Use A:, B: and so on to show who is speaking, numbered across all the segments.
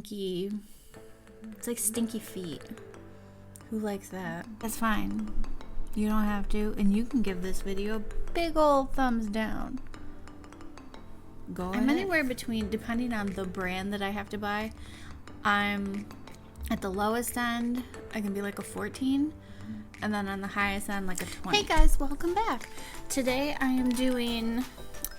A: stinky, it's like stinky feet. Who likes that? That's fine. You don't have to, and you can give this video a big old thumbs down. Go ahead. I'm anywhere between, depending on the brand that I have to buy, I'm at the lowest end, I can be like a 14, and then on the highest end, like a 20. Hey guys, welcome back. Today I am doing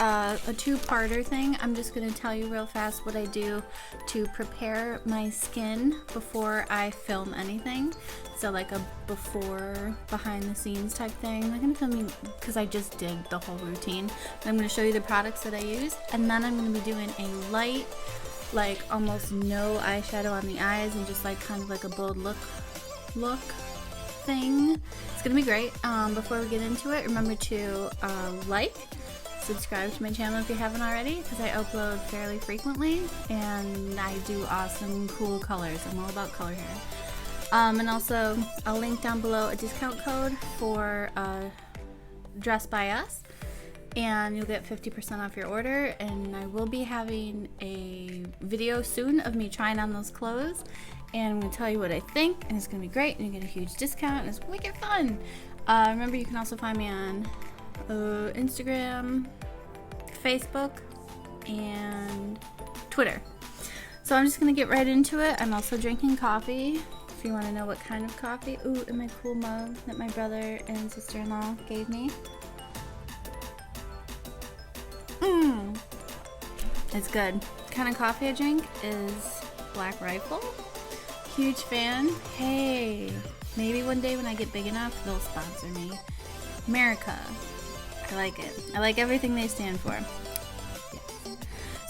A: a two-parter thing. I'm just going to tell you real fast what I do to prepare my skin before I film anything. So like a before, behind the scenes type thing. I'm not going to film you because I just did the whole routine. I'm going to show you the products that I use, and then I'm going to be doing a light, like almost no eyeshadow on the eyes, and just like kind of like a bold look thing. It's going to be great. Before we get into it, remember to subscribe to my channel if you haven't already, because I upload fairly frequently and I do awesome cool colors. I'm all about color hair. And also I'll link down below a discount code for Dress by Us, and you'll get 50% off your order. And I will be having a video soon of me trying on those clothes, and I'm going to tell you what I think, and it's going to be great, and you get a huge discount, and it's wicked fun. Remember, you can also find me on Instagram, Facebook, and Twitter. So I'm just gonna get right into it. I'm also drinking coffee, if you want to know what kind of coffee. Ooh, in my cool mug that my brother and sister-in-law gave me. It's good. The kind of coffee I drink is Black Rifle. Huge fan. Hey, maybe one day when I get big enough, they'll sponsor me. America. I like it. I like everything they stand for. Yes.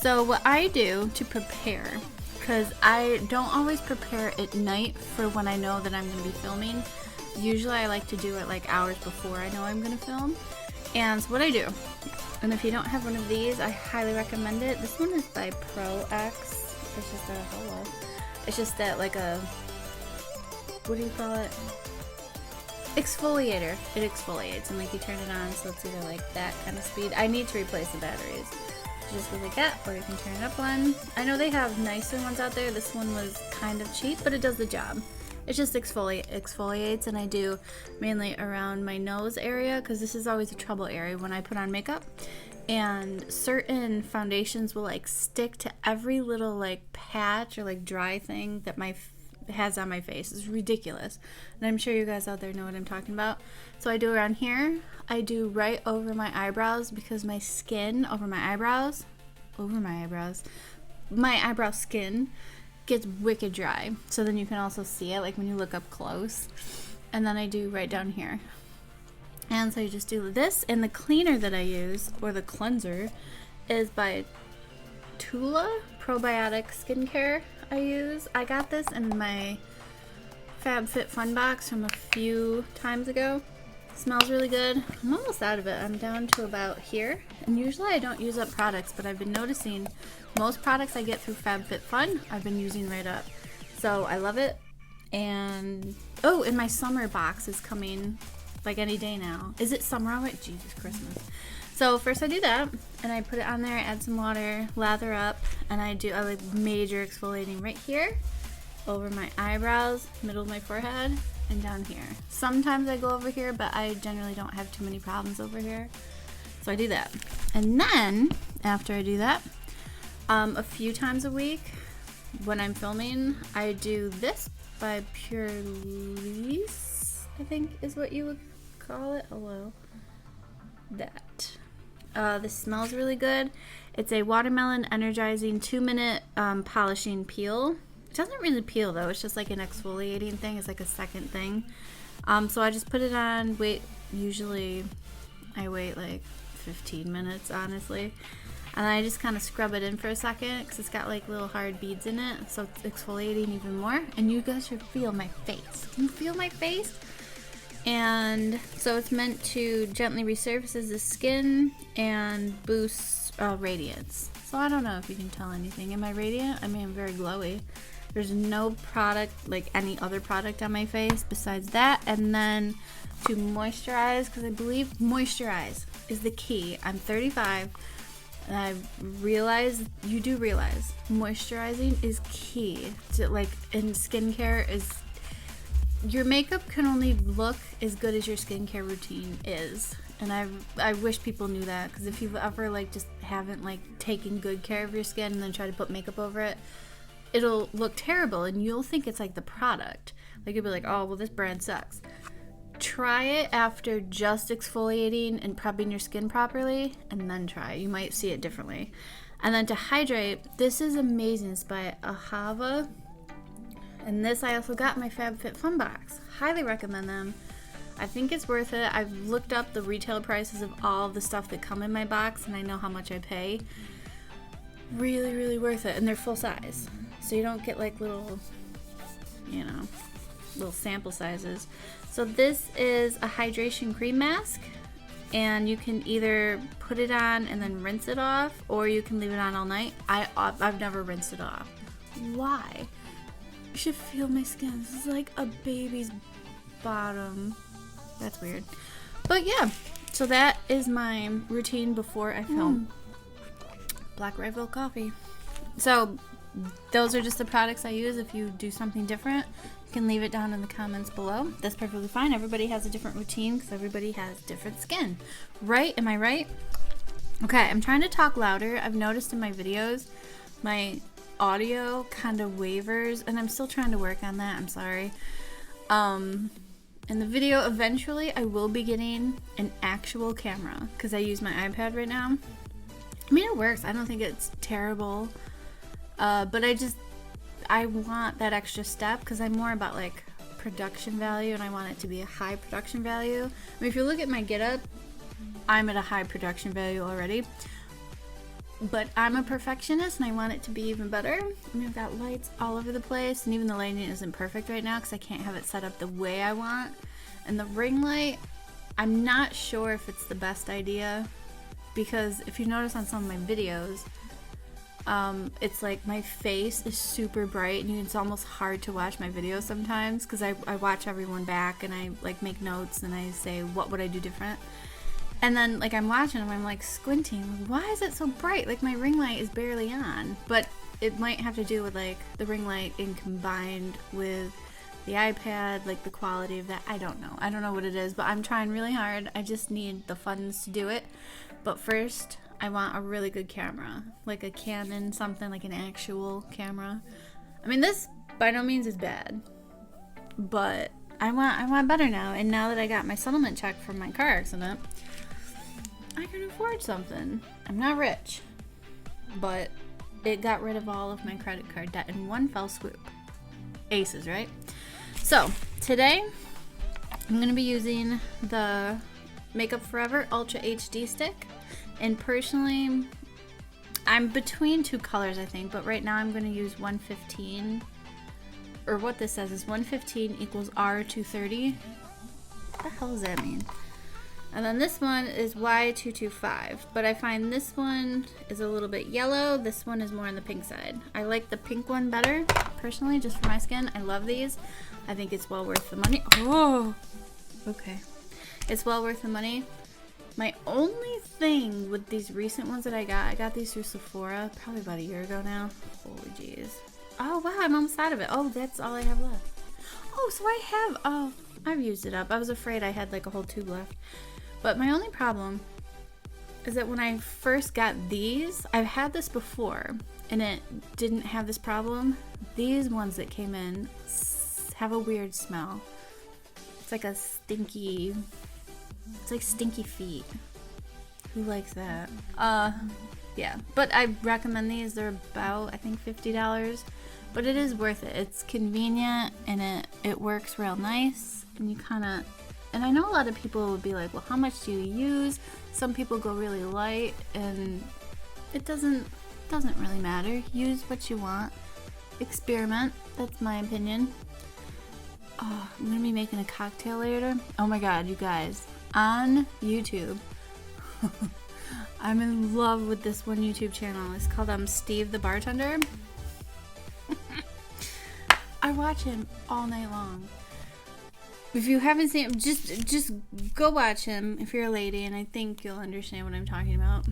A: So what I do to prepare, because I don't always prepare at night for when I know that I'm going to be filming. Usually I like to do it like hours before I know I'm going to film. And so what I do, and if you don't have one of these, I highly recommend it. This one is by Pro X. It's just a, hello. It's just that like a, what do you call it? Exfoliator. It exfoliates, and like you turn it on, so it's either like that kind of speed. I need to replace the batteries. So just go like that, or you can turn it up one. I know they have nicer ones out there. This one was kind of cheap, but it does the job. It just exfoliates, and I do mainly around my nose area, because this is always a trouble area when I put on makeup. And certain foundations will like stick to every little like patch or like dry thing that my has on my face. It's ridiculous, and I'm sure you guys out there know what I'm talking about. So I do around here, I do right over my eyebrows, because my skin over my eyebrows, my eyebrow skin gets wicked dry. So then you can also see it like when you look up close. And then I do right down here. And so you just do this, and the cleaner that I use, or the cleanser, is by Tula Probiotic Skincare. I got this in my FabFitFun box from a few times ago. Smells really good. I'm almost out of it. I'm down to about here. And usually I don't use up products, but I've been noticing most products I get through FabFitFun I've been using right up. So I love it. And oh, and my summer box is coming like any day now. Is it summer already? Jesus, Christmas. So first I do that, and I put it on there, add some water, lather up, and I like major exfoliating right here, over my eyebrows, middle of my forehead, and down here. Sometimes I go over here, but I generally don't have too many problems over here. So I do that. And then, after I do that, a few times a week, when I'm filming, I do this by Purelisse, I think is what you would call it. Hello. That. This smells really good. It's a watermelon energizing 2-minute polishing peel. It doesn't really peel though, it's just like an exfoliating thing. It's like a second thing. So I just put it on, usually I wait like 15 minutes honestly. And then I just kind of scrub it in for a second, because it's got like little hard beads in it, so it's exfoliating even more. And you guys should feel my face. Can you feel my face? And so it's meant to gently resurfaces the skin and boosts radiance. So I don't know if you can tell anything. Am I radiant? I mean, I'm very glowy. There's no product, like any other product on my face besides that. And then to moisturize, because I believe moisturize is the key. I'm 35. And I realized, you do realize, moisturizing is key to, like, in skincare is, your makeup can only look as good as your skincare routine is. And I wish people knew that, because if you've ever, like, just haven't, like, taken good care of your skin and then try to put makeup over it, it'll look terrible, and you'll think it's, like, the product. Like, you'll be like, oh, well, this brand sucks. Try it after just exfoliating and prepping your skin properly, and then try it. You might see it differently. And then to hydrate, this is amazing. It's by Ahava. And this I also got in my FabFitFun box. Highly recommend them. I think it's worth it. I've looked up the retail prices of all the stuff that come in my box, and I know how much I pay. Really, really worth it. And they're full size. So you don't get like little, you know, little sample sizes. So this is a hydration cream mask, and you can either put it on and then rinse it off, or you can leave it on all night. I've never rinsed it off. Why? You should feel my skin. This is like a baby's bottom. That's weird. But yeah, so that is my routine before I film. Black Rifle coffee. So those are just the products I use. If you do something different, you can leave it down in the comments below. That's perfectly fine. Everybody has a different routine because everybody has different skin. Right? Am I right? Okay, I'm trying to talk louder. I've noticed in my videos, my audio kind of wavers, and I'm still trying to work on that. I'm sorry. In the video, eventually, I will be getting an actual camera because I use my iPad right now. I mean, it works. I don't think it's terrible. But I want that extra step because I'm more about like production value, and I want it to be a high production value. I mean, if you look at my getup, I'm at a high production value already. But I'm a perfectionist, and I want it to be even better. I mean, I've got lights all over the place, and even the lighting isn't perfect right now because I can't have it set up the way I want. And the ring light, I'm not sure if it's the best idea, because if you notice on some of my videos, it's like my face is super bright, and it's almost hard to watch my videos sometimes because I watch everyone back, and I like make notes, and I say, what would I do different? And then, like, I'm watching them, I'm, like, squinting. Why is it so bright? Like, my ring light is barely on. But it might have to do with, like, the ring light and combined with the iPad, like, the quality of that. I don't know. I don't know what it is, but I'm trying really hard. I just need the funds to do it. But first, I want a really good camera. Like a Canon, something, like an actual camera. I mean, this, by no means, is bad. But I want better now. And now that I got my settlement check from my car accident, I can afford something. I'm not rich, but it got rid of all of my credit card debt in one fell swoop. Aces, right? So today I'm going to be using the Makeup Forever Ultra HD stick, and personally I'm between two colors, I think, but right now I'm going to use 115, or what this says is 115 equals R230. What the hell does that mean? And then this one is Y225, but I find this one is a little bit yellow. This one is more on the pink side. I like the pink one better, personally, just for my skin. I love these. I think it's well worth the money. Oh, okay. It's well worth the money. My only thing with these recent ones that I got these through Sephora probably about a year ago now. Holy jeez. Oh, wow, I'm almost out of it. Oh, that's all I have left. Oh, so I have, oh, I've used it up. I was afraid I had like a whole tube left. But my only problem is that when I first got these, I've had this before and it didn't have this problem. These ones that came in have a weird smell. It's like a stinky, it's like stinky feet. Who likes that? Yeah, but I recommend these. They're about, I think, $50, but it is worth it. It's convenient and it works real nice, and you kind of, and I know a lot of people would be like, well, how much do you use? Some people go really light, and it doesn't really matter. Use what you want. Experiment. That's my opinion. Oh, I'm gonna be making a cocktail later. Oh my god, you guys. On YouTube, I'm in love with this one YouTube channel. It's called Steve the Bartender. I watch him all night long. If you haven't seen him, just go watch him if you're a lady, and I think you'll understand what I'm talking about.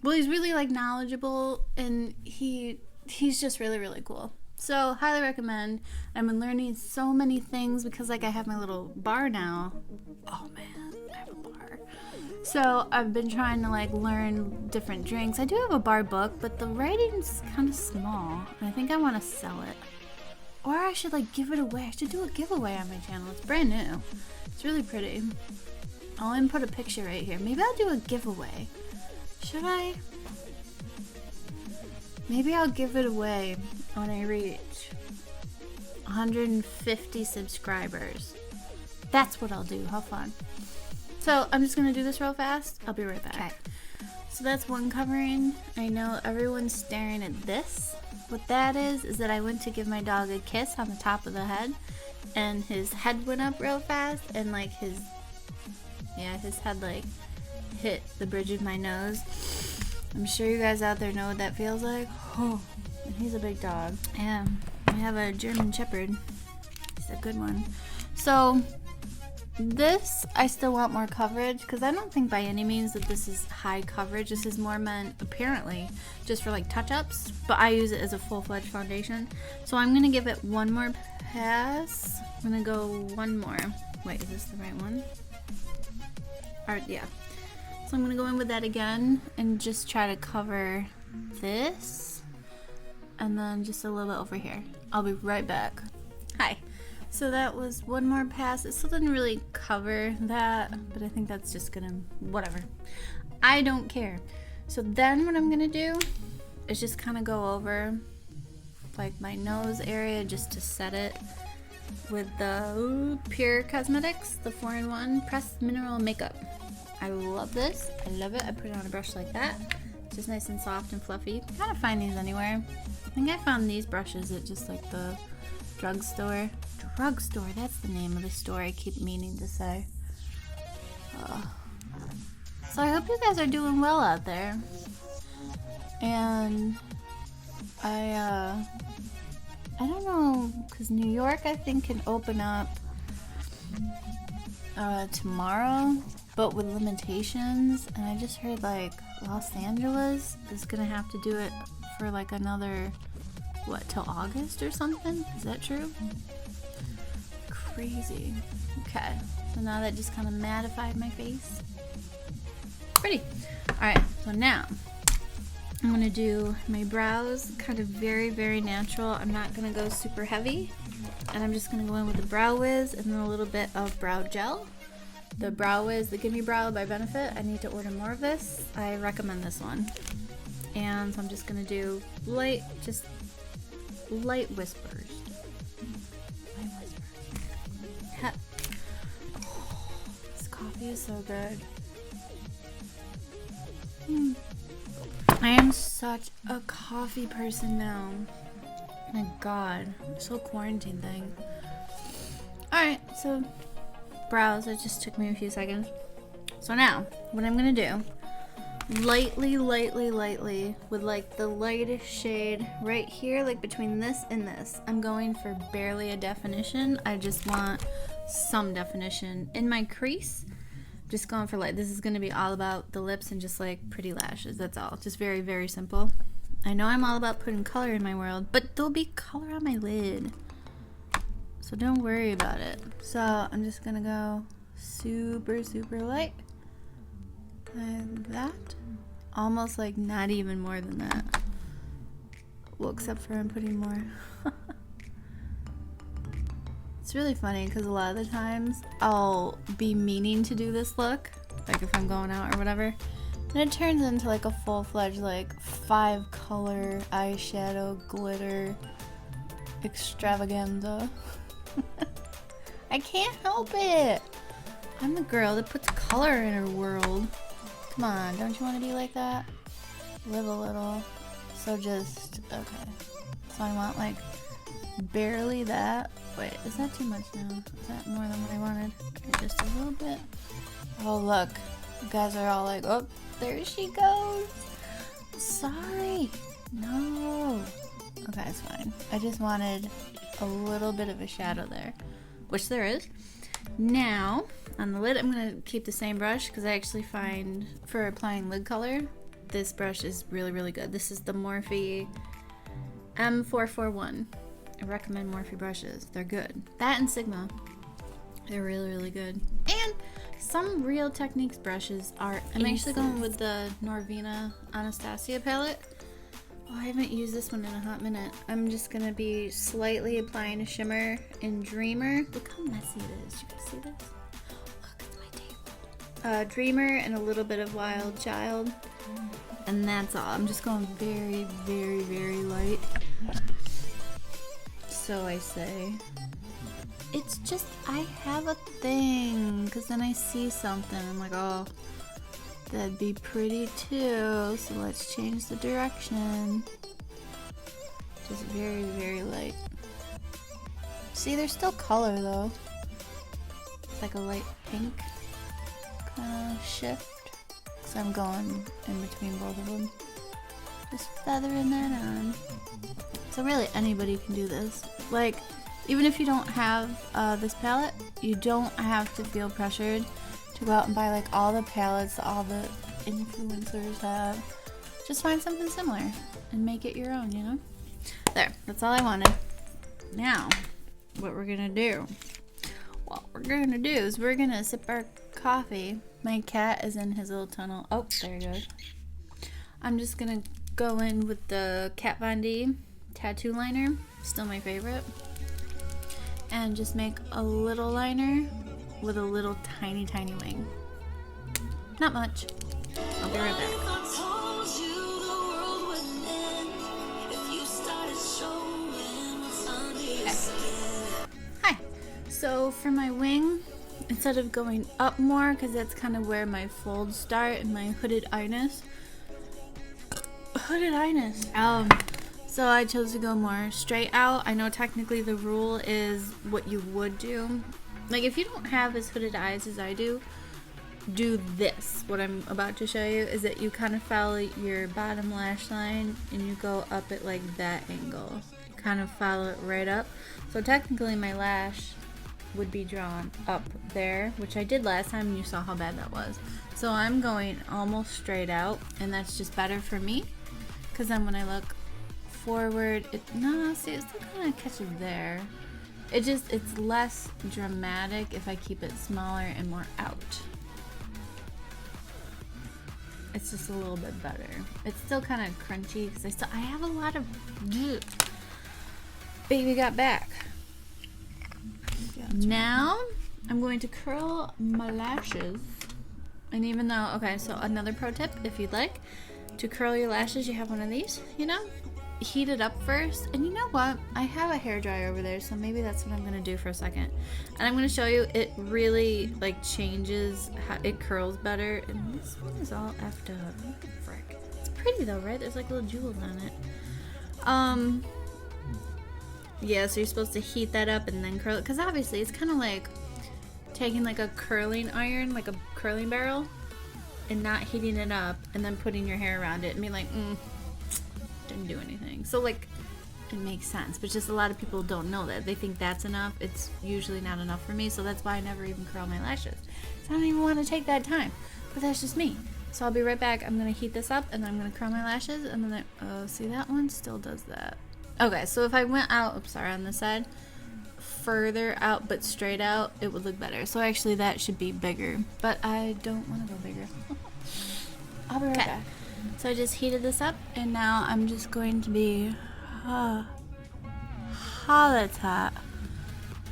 A: well, he's really like knowledgeable, and he's just really, really cool. So highly recommend. I've been learning so many things because like I have my little bar now. Oh man, I have a bar. So I've been trying to like learn different drinks. I do have a bar book, but the writing's kind of small, and I think I want to sell it. Or I should like give it away. I should do a giveaway on my channel. It's brand new. It's really pretty. I'll even put a picture right here. Maybe I'll do a giveaway. Should I? Maybe I'll give it away when I reach 150 subscribers. That's what I'll do. How fun. So I'm just going to do this real fast. I'll be right back. Okay. So that's one covering. I know everyone's staring at this. What that is that I went to give my dog a kiss on the top of the head, and his head went up real fast, and like his head like hit the bridge of my nose. I'm sure you guys out there know what that feels like. Oh, and he's a big dog. Yeah, I have a German Shepherd. He's a good one. So this, I still want more coverage because I don't think by any means that this is high coverage. This is more meant, apparently, just for like touch-ups, but I use it as a full-fledged foundation. So I'm going to give it one more pass. I'm going to go one more. Wait, is this the right one? Yeah. So I'm going to go in with that again and just try to cover this and then just a little bit over here. I'll be right back. Hi. So that was one more pass. It still didn't really cover that, but I think that's just gonna, whatever. I don't care. So then what I'm gonna do is just kind of go over like my nose area just to set it with the Pure Cosmetics, the 4-in-1 Pressed Mineral Makeup. I love this. I love it. I put it on a brush like that. It's just nice and soft and fluffy. You gotta find these anywhere. I think I found these brushes at just like the drugstore. Drugstore, that's the name of the store I keep meaning to say. So I hope you guys are doing well out there. And I don't know, because New York I think can open up tomorrow, but with limitations. And I just heard like Los Angeles is gonna have to do it for like another, what, till August or something? Is that true? Crazy. Okay, so now that just kind of mattified my face. Pretty. Alright, so now I'm going to do my brows kind of very, very natural. I'm not going to go super heavy. And I'm just going to go in with the Brow Wiz and then a little bit of brow gel. The Brow Wiz, the Gimme Brow by Benefit. I need to order more of this. I recommend this one. And so I'm just going to do light whispers. Oh, this coffee is so good. I am such a coffee person now. My god, this whole quarantine thing. Alright, so brows, it just took me a few seconds. So now, what I'm gonna do, lightly, with like the lightest shade right here, like between this and this. I'm going for barely a definition. I just want some definition in my crease. Just going for light. This is going to be all about the lips and just like pretty lashes. That's all. Just very, very simple. I know I'm all about putting color in my world, but there'll be color on my lid. So don't worry about it. So I'm just going to go super, super light. Like that. Almost like not even more than that. Well, except for I'm putting more. It's really funny because a lot of the times I'll be meaning to do this look, like if I'm going out or whatever, and it turns into like a full-fledged like 5-color eyeshadow glitter extravaganza. I can't help it. I'm the girl that puts color in her world. Come on, don't you want to be like that? Live a little. So just, okay. So I want like barely that. Wait, is that too much now? Is that more than what I wanted? Okay, just a little bit. Oh look, you guys are all like, oh, there she goes. Sorry. No. Okay, it's fine. I just wanted a little bit of a shadow there, which there is. Now, on the lid, I'm going to keep the same brush because I actually find for applying lid color, this brush is really, really good. This is the Morphe M441. I recommend Morphe brushes. They're good. That and Sigma. They're really, really good. And some Real Techniques brushes are I'm actually going with the Norvina Anastasia palette. Oh, I haven't used this one in a hot minute. I'm just going to be slightly applying a shimmer in Dreamer. Look how messy it is. You guys see this? Look, it's my table. Dreamer and a little bit of Wild Child. And that's all. I'm just going very, very, very light. So I say. It's just, I have a thing. Because then I see something. I'm like, oh. That'd be pretty too, so let's change the direction. Just very, very light. See, there's still color though. It's like a light pink kind of shift. Because I'm going in between both of them. Just feathering that on. So really anybody can do this. Like, even if you don't have this palette, you don't have to feel pressured to go out and buy like all the palettes all the influencers have. Just find something similar and make it your own, you know? There, that's all I wanted. Now, what we're gonna do is we're gonna sip our coffee. My cat is in his little tunnel. Oh, there he goes. I'm just gonna go in with the Kat Von D tattoo liner, still my favorite, and just make a little liner with a little tiny, tiny wing. Not much. I'll be right back. Okay. Hi. So for my wing, instead of going up more, because that's kind of where my folds start and my hooded eyes. So I chose to go more straight out. I know technically the rule is what you would do. Like, if you don't have as hooded eyes as I do this. What I'm about to show you is that you kind of follow your bottom lash line and you go up at like that angle. You kind of follow it right up. So technically my lash would be drawn up there, which I did last time and you saw how bad that was. So I'm going almost straight out, and that's just better for me, because then when I look forward, see, it still kind of catches there. It's less dramatic if I keep it smaller and more out. It's just a little bit better. It's still kind of crunchy because I have a lot of baby got back. Gotcha. Now I'm going to curl my lashes. And even though, okay, so another pro tip, if you'd like to curl your lashes, you have one of these, you know? Heat it up first, and you know what, I have a hairdryer over there, so maybe that's what I'm gonna do for a second, and I'm gonna show you. It really like changes how it curls better. And this one is all effed up. What the frick? It's pretty though, right? There's like little jewels on it. Yeah, so you're supposed to heat that up and then curl it, because obviously it's kind of like taking like a curling iron, like a curling barrel, and not heating it up and then putting your hair around it and being like, didn't do anything. So like, it makes sense, but just a lot of people don't know that. They think that's enough. It's usually not enough for me, so that's why I never even curl my lashes. So I don't even want to take that time, but that's just me. So I'll be right back. I'm gonna heat this up and then I'm gonna curl my lashes, and then see, that one still does that. Okay, so if I went out, on this side, further out but straight out, it would look better. So actually that should be bigger, but I don't want to go bigger. I'll be right back. So I just heated this up, and now I'm just going to be, that's hot.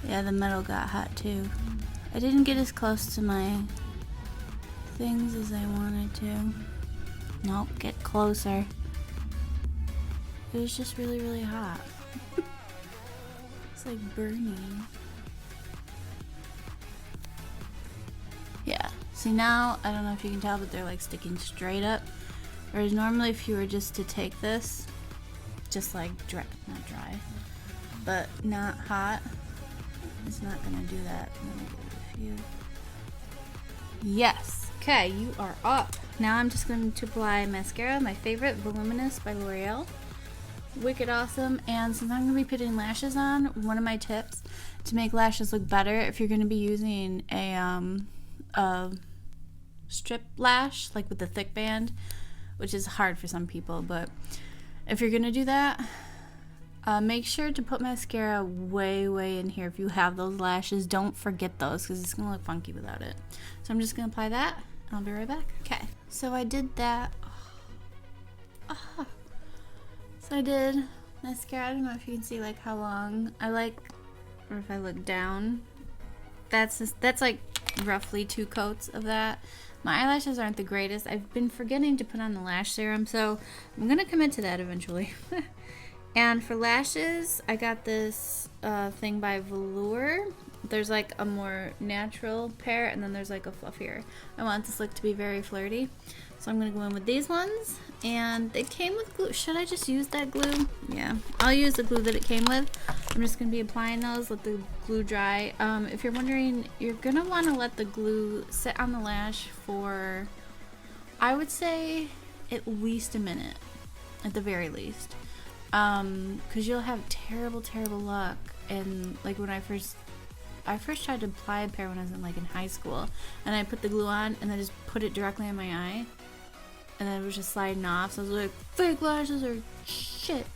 A: Yeah, the metal got hot too. I didn't get as close to my things as I wanted to. Nope, get closer. It was just really, really hot. It's like burning. Yeah, see now, I don't know if you can tell, but they're like sticking straight up. Whereas normally if you were just to take this, just like not dry, but not hot, it's not gonna do that. Let me give it a few. Yes, okay, you are up. Now I'm just going to apply mascara, my favorite, Voluminous by L'Oreal. Wicked awesome. And since I'm gonna be putting lashes on, one of my tips to make lashes look better, if you're gonna be using a strip lash, like with the thick band, which is hard for some people. But if you're gonna do that, make sure to put mascara way in here. If you have those lashes, don't forget those because it's gonna look funky without it. So I'm just gonna apply that. I'll be right back. Okay, so I did that. So I did mascara. I don't know if you can see like how long I like, or if I look down. That's like roughly 2 coats of that. My eyelashes aren't the greatest. I've been forgetting to put on the lash serum, so I'm gonna commit to that eventually. And for lashes, I got this thing by Velour. There's like a more natural pair, and then there's like a fluffier. I want this look to be very flirty, so I'm gonna go in with these ones. And they came with glue. Should I just use that glue? Yeah, I'll use the glue that it came with. I'm just gonna be applying those, let the glue dry. If you're wondering, you're gonna wanna let the glue sit on the lash for, I would say, at least a minute, at the very least. Because you'll have terrible luck. And like when I first tried to apply a pair when I was in high school, and I put the glue on and then just put it directly on my eye, and then it was just sliding off. So I was like, fake lashes are shit.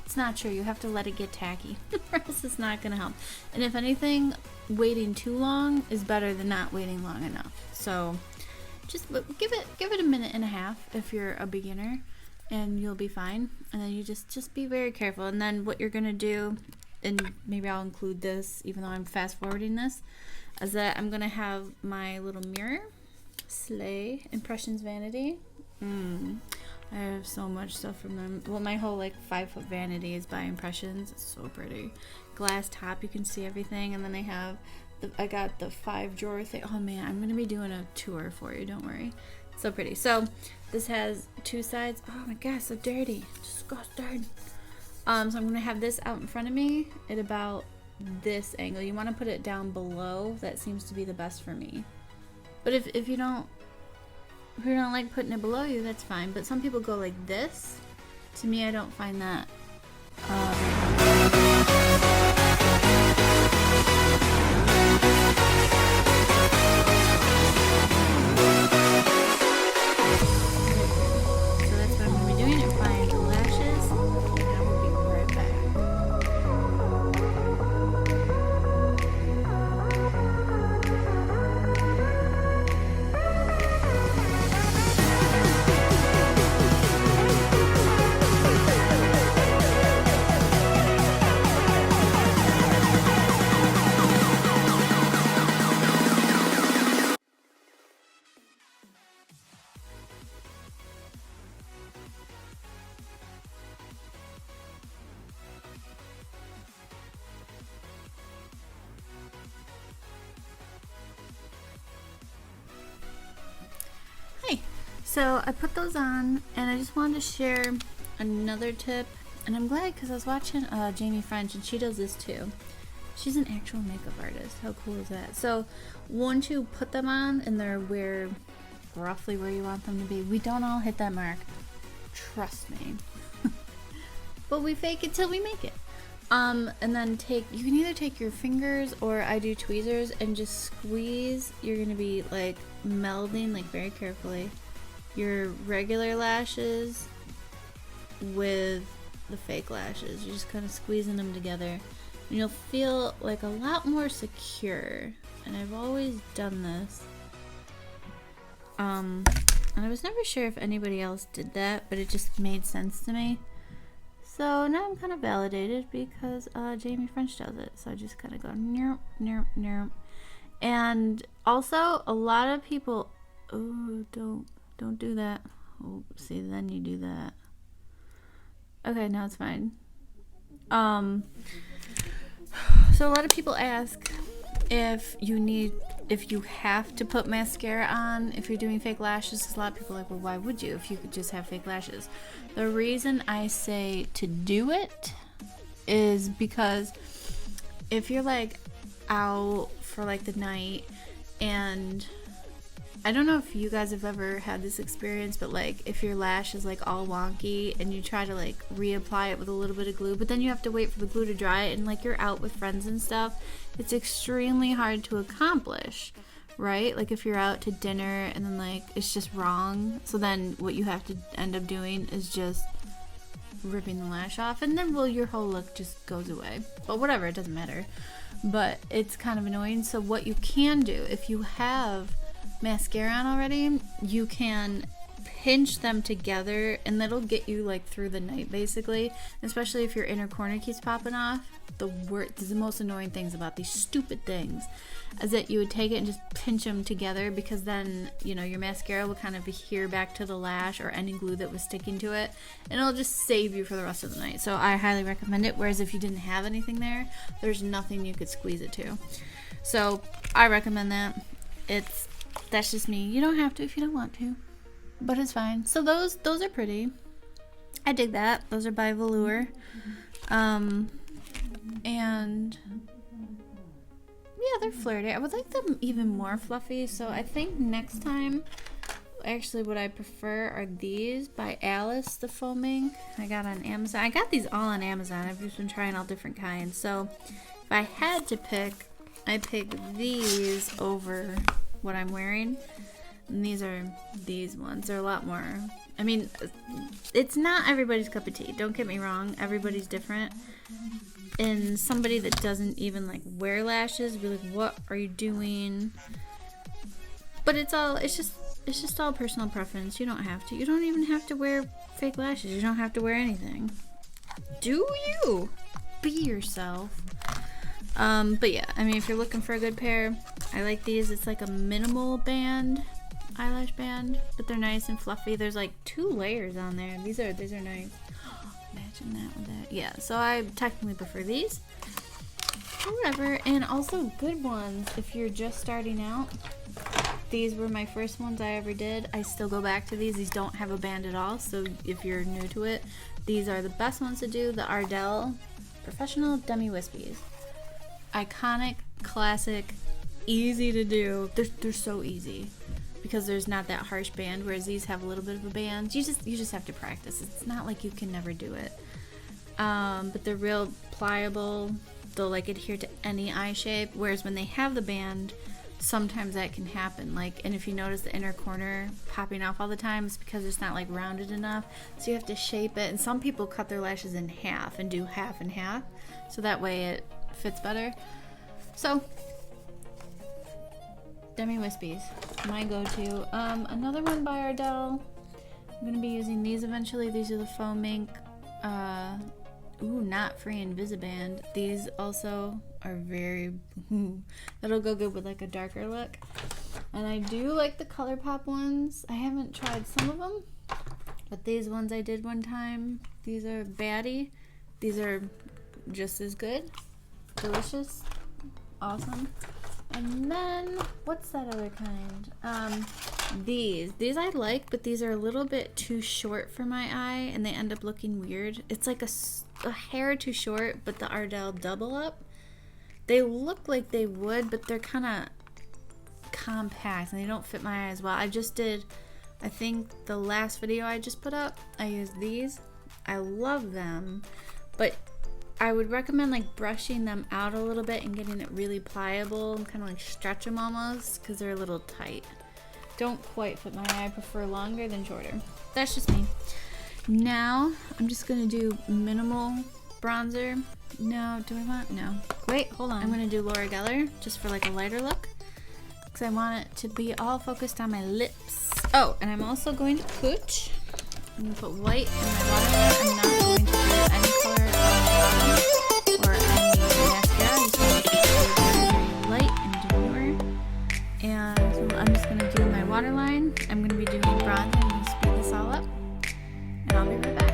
A: It's not true. You have to let it get tacky, or else it's not gonna help. And if anything, waiting too long is better than not waiting long enough. So just give it a minute and a half if you're a beginner, and you'll be fine. And then you just be very careful. And then what you're gonna do, and maybe I'll include this even though I'm fast forwarding this, is that I'm gonna have my little mirror, Slay Impressions Vanity. I have so much stuff from them. Well, my whole 5-foot vanity is by Impressions. It's so pretty. Glass top, you can see everything. And then I got the 5-drawer thing. Oh man, I'm gonna be doing a tour for you, don't worry. It's so pretty. So this has 2 sides. Oh my gosh, so dirty. Disgusting. So I'm gonna have this out in front of me at about this angle. You want to put it down below. That seems to be the best for me. But if you don't like putting it below you, that's fine. But some people go like this. To me, I don't find that. So that's what I'm going to be doing. Applying the lashes. And we'll be right back. So I put those on, and I just wanted to share another tip. And I'm glad, because I was watching Jamie French, and she does this too. She's an actual makeup artist. How cool is that? So once you put them on and they're roughly where you want them to be, we don't all hit that mark. Trust me. But we fake it till we make it. And then you can either take your fingers, or I do tweezers, and just squeeze. You're going to be melding very carefully your regular lashes with the fake lashes. You're just kind of squeezing them together, and you'll feel a lot more secure. And I've always done this. And I was never sure if anybody else did that, but it just made sense to me. So now I'm kind of validated because Jamie French does it. So I just kind of go nerp, nerp, nerp. And also, a lot of people, don't do that. Oh, see, then you do that. Okay, now it's fine. So a lot of people ask if you have to put mascara on if you're doing fake lashes, because a lot of people are like, well, why would you if you could just have fake lashes? The reason I say to do it is because if you're out for the night, and I don't know if you guys have ever had this experience, but if your lash is all wonky and you try to reapply it with a little bit of glue, but then you have to wait for the glue to dry, and you're out with friends and stuff, it's extremely hard to accomplish, right? Like if you're out to dinner and then like it's just wrong, so then what you have to end up doing is just ripping the lash off, and then well, your whole look just goes away. But whatever, it doesn't matter. But it's kind of annoying. So what you can do, if you have mascara on already, you can pinch them together, and that'll get you like through the night basically, especially if your inner corner keeps popping off. The most annoying things about these stupid things is that you would take it and just pinch them together, because then, you know, your mascara will kind of adhere back to the lash or any glue that was sticking to it, and it'll just save you for the rest of the night. So I highly recommend it, whereas if you didn't have anything there, there's nothing you could squeeze it to. So I recommend that. That's just me. You don't have to if you don't want to, but it's fine. So those are pretty. I dig that. Those are by Velour. And yeah, they're flirty. I would like them even more fluffy, so I think next time, actually what I prefer are these by Alice, the foaming. I got on Amazon. I got these all on Amazon. I've just been trying all different kinds. So if I had to pick, I pick these over what I'm wearing. And these are these ones. They're a lot more, I mean, it's not everybody's cup of tea. Don't get me wrong. Everybody's different. And somebody that doesn't even like wear lashes would be like, what are you doing? But it's just all personal preference. You don't have to. You don't even have to wear fake lashes. You don't have to wear anything. Do you? Be yourself. But yeah, I mean, if you're looking for a good pair, I like these. It's like a minimal band, eyelash band, but they're nice and fluffy. There's like 2 layers on there. These are nice. Imagine that with that. Yeah, so I technically prefer these. Or whatever. And also good ones if you're just starting out. These were my first ones I ever did. I still go back to these. These don't have a band at all, so if you're new to it, these are the best ones to do. The Ardell Professional Demi Wispies. Iconic, classic, easy to do. They're so easy because there's not that harsh band, whereas these have a little bit of a band. You just have to practice. It's not like you can never do it. But they're real pliable. They'll like adhere to any eye shape, whereas when they have the band, sometimes that can happen. Like, and if you notice the inner corner popping off all the time, it's because it's not like rounded enough. So you have to shape it. And some people cut their lashes in half and do half and half, so that way it fits better. So Demi Wispies, my go-to. Another one by Ardell. I'm going to be using these eventually. These are the foam ink. Not free Invisiband. These also are very... that'll go good with like a darker look. And I do like the ColourPop ones. I haven't tried some of them, but these ones I did one time. These are Baddie. These are just as good. Delicious. Awesome. And then, what's that other kind? These I like, but these are a little bit too short for my eye, and they end up looking weird. It's like a hair too short, but the Ardell double up. They look like they would, but they're kind of compact, and they don't fit my eye as well. I think the last video I just put up, I used these. I love them, but I would recommend like brushing them out a little bit and getting it really pliable and kind of like stretch them almost, because they're a little tight. Don't quite fit my eye. I prefer longer than shorter. That's just me. Now I'm just gonna do minimal bronzer. No, do I want? No. Wait, hold on. I'm gonna do Laura Geller just for like a lighter look, because I want it to be all focused on my lips. Oh, and I'm also going to put white in my waterline. I'm not going to do any color or any mascara. I just want it to be very light and demure. And so I'm just going to do my waterline. I'm going to be doing bronzer. I'm going to speed this all up, and I'll be right back.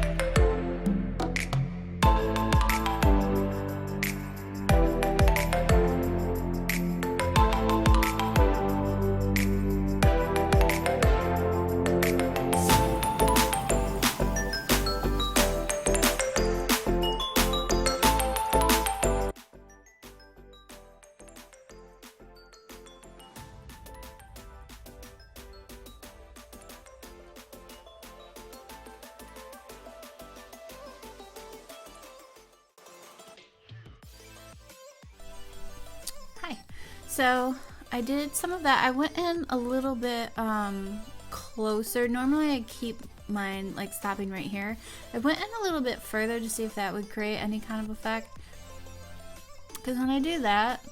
A: So I did some of that. I went in a little bit closer. Normally I keep mine like stopping right here. I went in a little bit further to see if that would create any kind of effect. Because when I do that,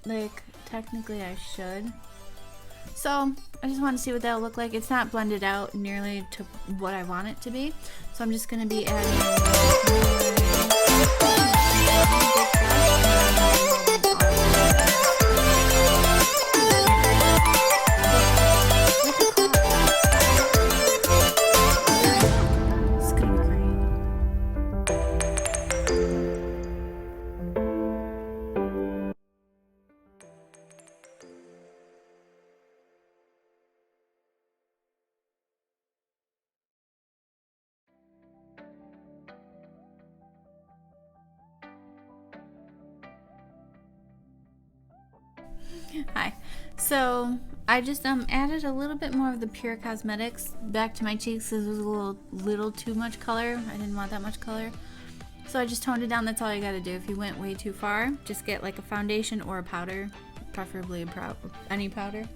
A: like technically I should. So I just want to see what that'll look like. It's not blended out nearly to what I want it to be. So I'm just going to be adding Hi. So I just added a little bit more of the Pure Cosmetics back to my cheeks because there was a little too much color. I didn't want that much color. So I just toned it down. That's all you gotta do. If you went way too far, just get like a foundation or a powder, preferably any powder.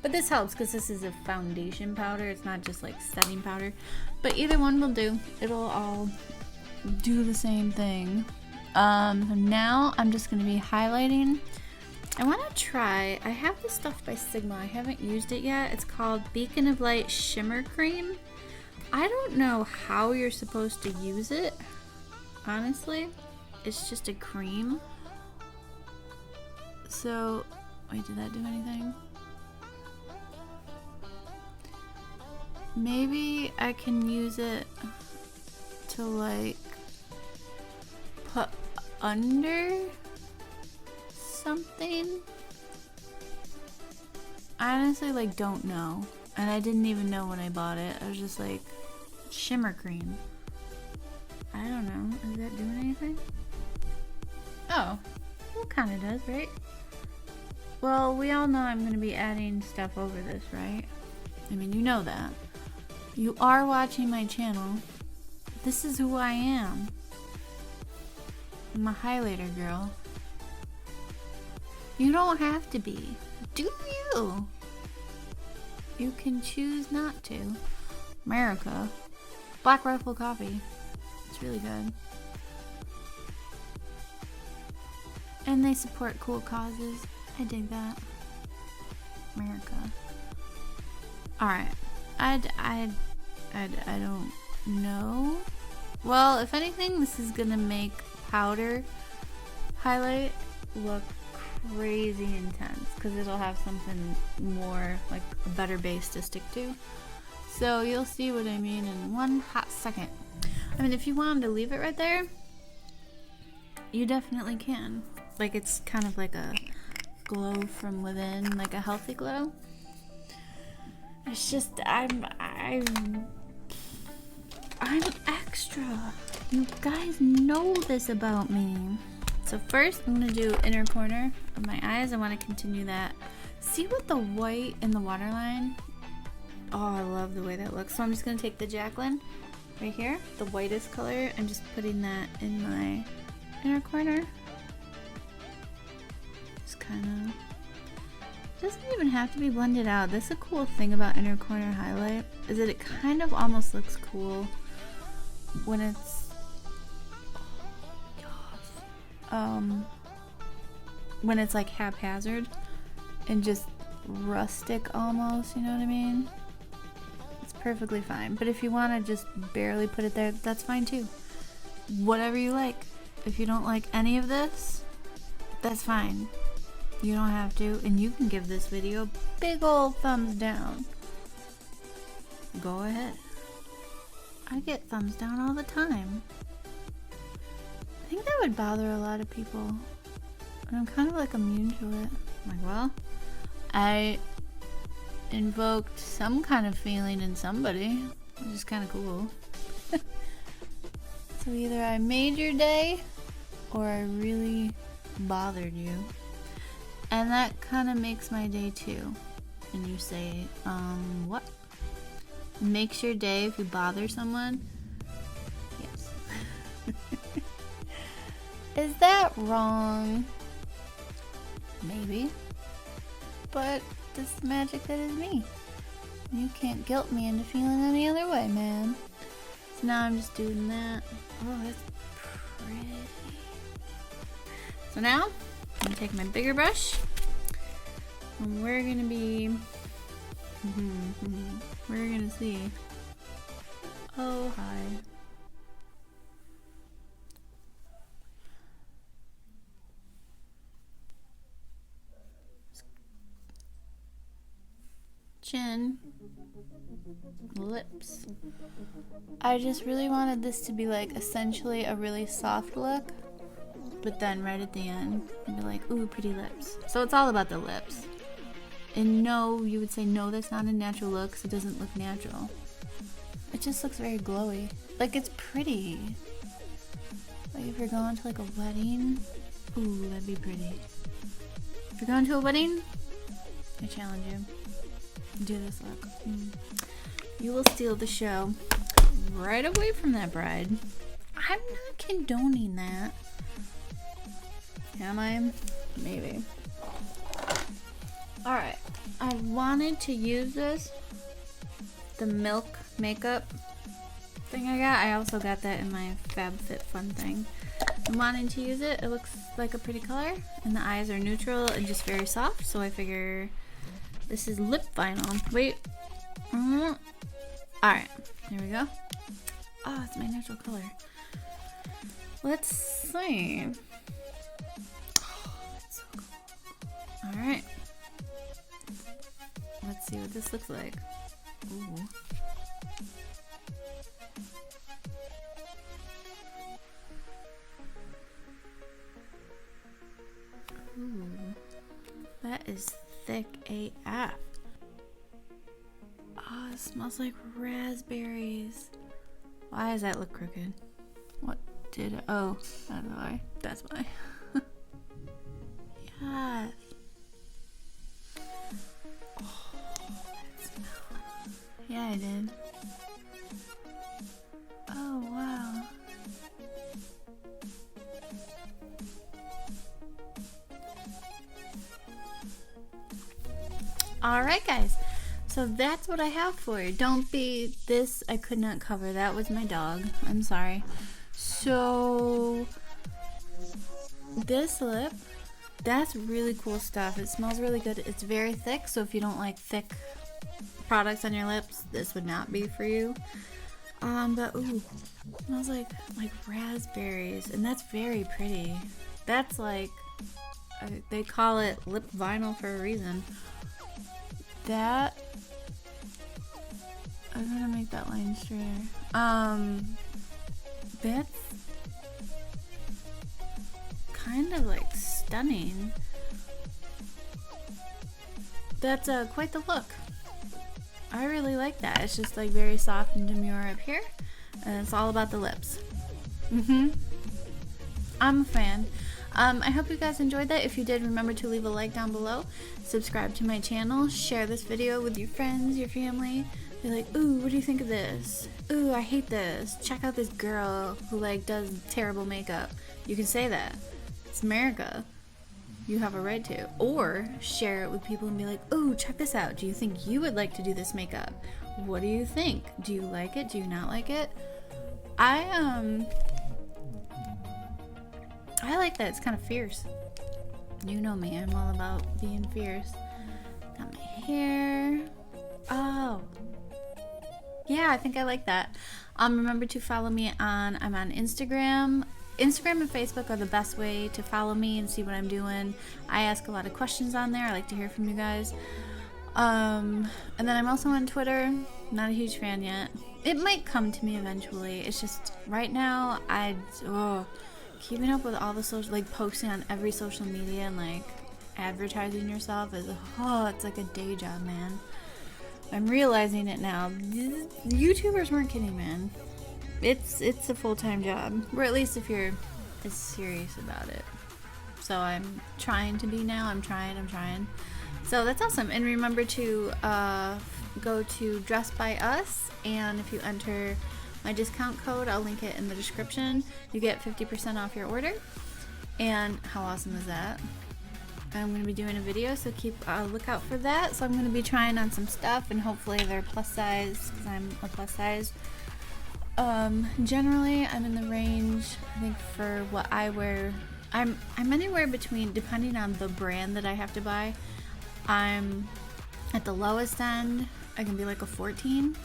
A: But this helps because this is a foundation powder. It's not just like setting powder. But either one will do. It'll all do the same thing. Now I'm just gonna be highlighting. I want to try, I have this stuff by Sigma, I haven't used it yet. It's called Beacon of Light Shimmer Cream. I don't know how you're supposed to use it, honestly. It's just a cream. So, wait, did that do anything? Maybe I can use it to like put under something. I honestly like don't know, and I didn't even know when I bought it. I was just like, shimmer cream. I don't know. Is that doing anything? Oh, it kind of does, right? Well, we all know I'm going to be adding stuff over this, right? I mean, you know that. You are watching my channel. This is who I am. I'm a highlighter girl. You don't have to be. Do you? You can choose not to. America. Black Rifle Coffee. It's really good. And they support cool causes. I dig that. America. Alright. I don't know. Well, if anything, this is gonna make powder highlight look crazy intense because it'll have something more, like a better base to stick to. So you'll see what I mean in one hot second. I mean, if you wanted to leave it right there, you definitely can. Like, it's kind of like a glow from within, like a healthy glow. It's just, I'm extra. You guys know this about me. So first, I'm going to do inner corner of my eyes. I want to continue that. See what the white in the waterline? Oh, I love the way that looks. So I'm just going to take the Jacqueline right here, the whitest color, and just putting that in my inner corner. Just kind of, doesn't even have to be blended out. That's a cool thing about inner corner highlight, is that it kind of almost looks cool when it's when it's like haphazard and just rustic almost, you know what I mean? It's perfectly fine. But if you want to just barely put it there, that's fine too. Whatever you like. If you don't like any of this, that's fine. You don't have to, and you can give this video a big old thumbs down. Go ahead. I get thumbs down all the time. I think that would bother a lot of people. And I'm kind of like immune to it. I'm like, well, I invoked some kind of feeling in somebody, which is kind of cool. So either I made your day or I really bothered you. And that kind of makes my day too. And you say, what? Makes your day if you bother someone? Yes. Is that wrong? Maybe. But this is the magic that is me. You can't guilt me into feeling any other way, man. So now I'm just doing that. Oh, that's pretty. So now, I'm gonna take my bigger brush. And we're gonna be... we're gonna see. Oh, hi. Chin, lips. I just really wanted this to be like essentially a really soft look, but then right at the end, you'd be like, ooh, pretty lips. So it's all about the lips. And no, you would say, no, that's not a natural look because it doesn't look natural. It just looks very glowy. Like, it's pretty. Like, if you're going to like a wedding, ooh, that'd be pretty. If you're going to a wedding, I challenge you. Do this look. You will steal the show right away from that bride. I'm not condoning that. Am I? Maybe. Alright. I wanted to use this. The milk makeup thing I got. I also got that in my FabFitFun thing. I wanted to use it. It looks like a pretty color. And the eyes are neutral and just very soft. So I figure... this is lip vinyl. Wait. Alright. Here we go. Oh, it's my natural color. Let's see. Oh, that's so cool. Alright. Let's see what this looks like. Ooh. Ooh. That is thick AF. Oh, it smells like raspberries. Why does that look crooked? What did it? Oh, that's why. That's why. Yes. Oh, that smells. Yeah, I did. Oh, wow. Alright guys, so that's what I have for you. Don't be this, I could not cover. That was my dog. I'm sorry. So this lip, that's really cool stuff. It smells really good. It's very thick, so if you don't like thick products on your lips, this would not be for you. But ooh, it smells like raspberries, and that's very pretty. That's like, they call it lip vinyl for a reason. That, I'm gonna make that line straighter. That's kind of like stunning. That's quite the look. I really like that. It's just like very soft and demure up here, and it's all about the lips. I'm a fan. I hope you guys enjoyed that. If you did, remember to leave a like down below, subscribe to my channel, share this video with your friends, your family. Be like, ooh, what do you think of this? Ooh, I hate this. Check out this girl who like does terrible makeup. You can say that. It's America. You have a right to. Or share it with people and be like, ooh, check this out. Do you think you would like to do this makeup? What do you think? Do you like it? Do you not like it? I like that. It's kind of fierce. You know me. I'm all about being fierce. Got my hair. Oh. Yeah, I think I like that. Remember to follow me I'm on Instagram. Instagram and Facebook are the best way to follow me and see what I'm doing. I ask a lot of questions on there. I like to hear from you guys. And then I'm also on Twitter. Not a huge fan yet. It might come to me eventually. It's just right now keeping up with all the social, like posting on every social media and like advertising yourself is, it's like a day job, man. I'm realizing it now. YouTubers weren't kidding, man. It's a full-time job, or at least if you're as serious about it. So I'm trying to be now. I'm trying. So that's awesome. And remember to go to Dress by Us, and if you enter my discount code, I'll link it in the description, you get 50% off your order. And how awesome is that? I'm going to be doing a video, so keep a lookout for that. So I'm going to be trying on some stuff, and hopefully they're plus size, because I'm a plus size. Generally I'm in the range, I think for what I wear, I'm anywhere between, depending on the brand that I have to buy. I'm at the lowest end, I can be like a 14,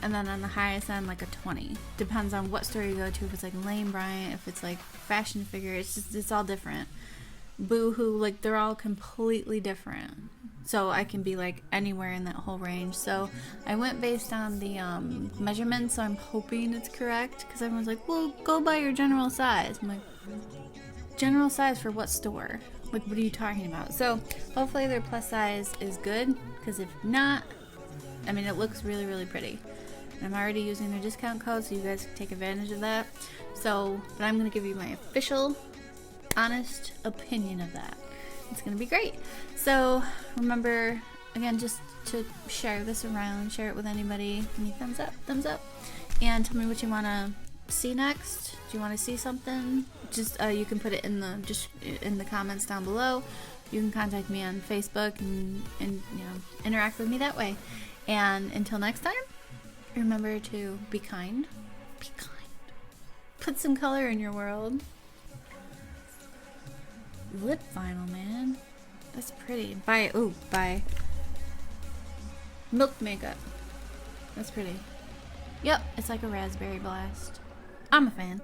A: and then on the highest end like a 20. Depends on what store you go to, if it's like Lane Bryant, if it's like Fashion Figure, it's all different. Boohoo, like they're all completely different. So I can be like anywhere in that whole range. So I went based on the measurements, so I'm hoping it's correct, because everyone's like, well, go by your general size. I'm like, general size for what store? Like, what are you talking about? So hopefully their plus size is good, because if not, I mean, it looks really, really pretty. And I'm already using their discount code, so you guys can take advantage of that. So, but I'm going to give you my official, honest opinion of that. It's going to be great. So remember, again, just to share this around, share it with anybody. Give me thumbs up, and tell me what you want to see next. Do you want to see something? Just you can put it in the comments down below. You can contact me on Facebook and you know, interact with me that way. And until next time, remember to be kind. Be kind. Put some color in your world. Lip vinyl, man. That's pretty. Buy Milk Makeup. That's pretty. Yep, it's like a raspberry blast. I'm a fan.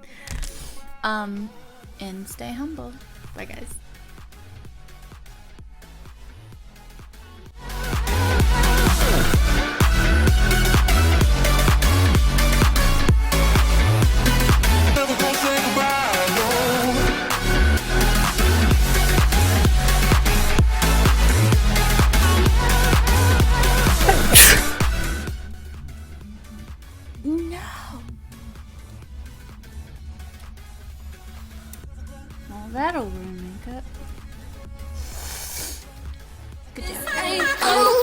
A: And stay humble. Bye, guys. That'll ruin makeup. Good job.